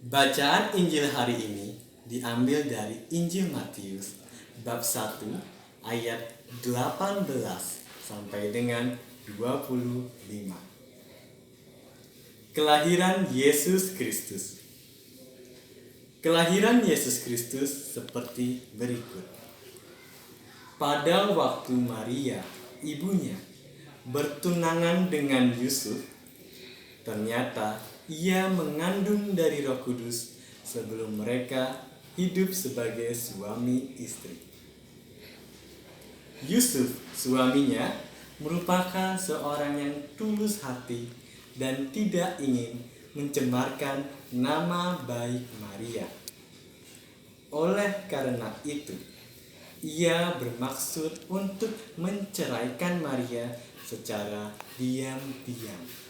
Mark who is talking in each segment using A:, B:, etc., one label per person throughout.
A: Bacaan Injil hari ini diambil dari Injil Matius bab 1 ayat 18 sampai dengan 25. Kelahiran Yesus Kristus. Kelahiran Yesus Kristus seperti berikut. Pada waktu Maria, ibunya, bertunangan dengan Yusuf, ternyata ia mengandung dari Roh Kudus sebelum mereka hidup sebagai suami istri. Yusuf, suaminya, merupakan seorang yang tulus hati dan tidak ingin mencemarkan nama baik Maria. Oleh karena itu, ia bermaksud untuk menceraikan Maria secara diam-diam.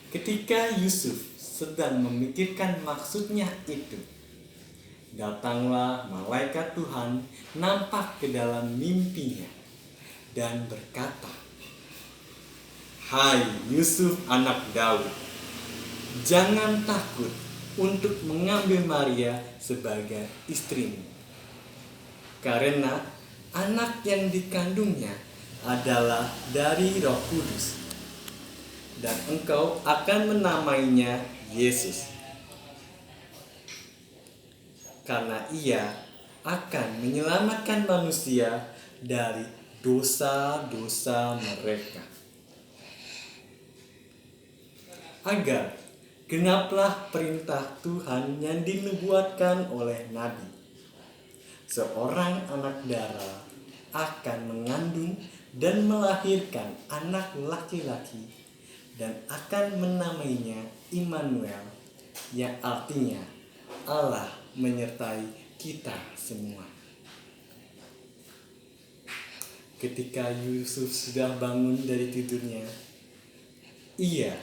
A: Ketika Yusuf sedang memikirkan maksudnya itu, datanglah malaikat Tuhan nampak ke dalam mimpinya dan berkata, "Hai Yusuf anak Daud, jangan takut untuk mengambil Maria sebagai istrimu, karena anak yang dikandungnya adalah dari Roh Kudus. Dan engkau akan menamainya Yesus, karena ia akan menyelamatkan manusia dari dosa-dosa mereka. Agar genaplah perintah Tuhan yang dinubuatkan oleh Nabi, seorang anak darah akan mengandung dan melahirkan anak laki-laki dan akan menamainya Immanuel, yang artinya Allah menyertai kita semua." Ketika Yusuf sudah bangun dari tidurnya, ia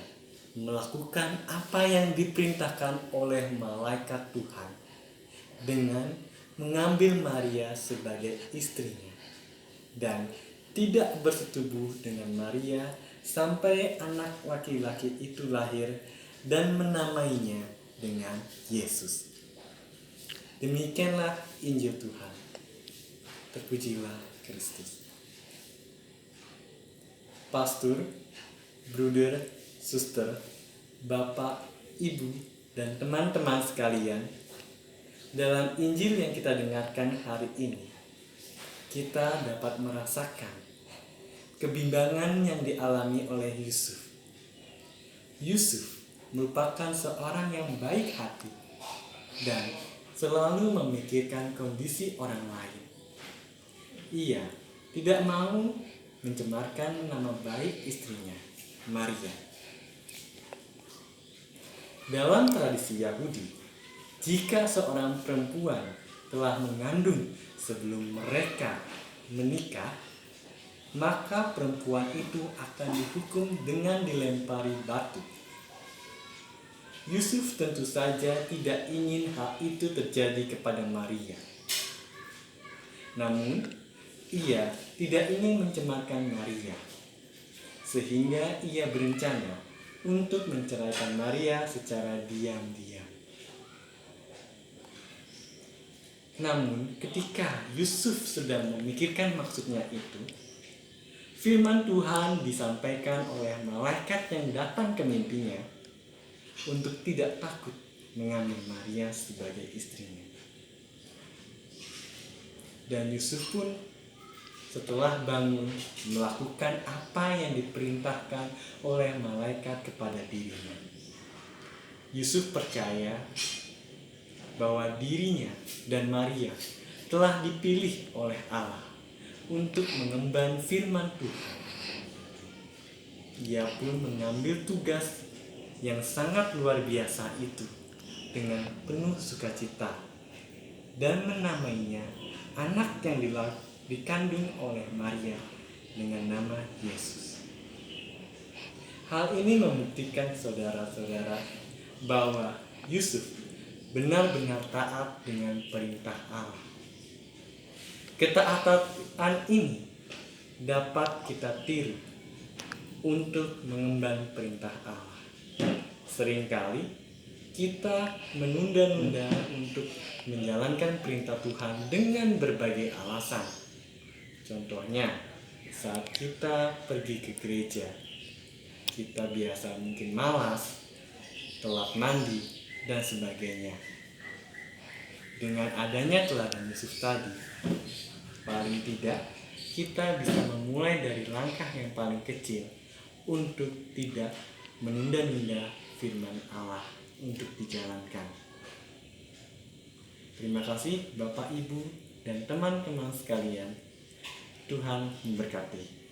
A: melakukan apa yang diperintahkan oleh malaikat Tuhan dengan mengambil Maria sebagai istrinya dan tidak bersetubuh dengan Maria sampai anak laki-laki itu lahir dan menamainya dengan Yesus. Demikianlah Injil Tuhan. Terpujilah Kristus. Pastor, bruder, suster, bapak, ibu, dan teman-teman sekalian, dalam Injil yang kita dengarkan hari ini, kita dapat merasakan kebimbangan yang dialami oleh Yusuf. Yusuf merupakan seorang yang baik hati dan selalu memikirkan kondisi orang lain. Ia tidak mau mencemarkan nama baik istrinya, Maria. Dalam tradisi Yahudi, jika seorang perempuan telah mengandung sebelum mereka menikah, maka perempuan itu akan dihukum dengan dilempari batu. Yusuf tentu saja tidak ingin hal itu terjadi kepada Maria. Namun, ia tidak ingin mencemarkan Maria, sehingga ia berencana untuk menceraikan Maria secara diam-diam. Namun, ketika Yusuf sedang memikirkan maksudnya itu, firman Tuhan disampaikan oleh malaikat yang datang ke mimpinya untuk tidak takut mengambil Maria sebagai istrinya. Dan Yusuf pun setelah bangun melakukan apa yang diperintahkan oleh malaikat kepada dirinya. Yusuf percaya bahwa dirinya dan Maria telah dipilih oleh Allah untuk mengemban firman Tuhan. Ia pun mengambil tugas yang sangat luar biasa itu dengan penuh sukacita dan menamainya anak yang dikandung oleh Maria dengan nama Yesus. Hal ini membuktikan saudara-saudara bahwa Yusuf benar-benar taat dengan perintah Allah. Ketaatan ini dapat kita tiru untuk mengemban perintah Allah. Seringkali kita menunda-nunda untuk menjalankan perintah Tuhan dengan berbagai alasan. Contohnya, saat kita pergi ke gereja, kita biasa mungkin malas, telat mandi, dan sebagainya. Dengan adanya teladan Yesus tadi, paling tidak kita bisa memulai dari langkah yang paling kecil untuk tidak menunda-nunda firman Allah untuk dijalankan. Terima kasih Bapak, Ibu, dan teman-teman sekalian. Tuhan memberkati.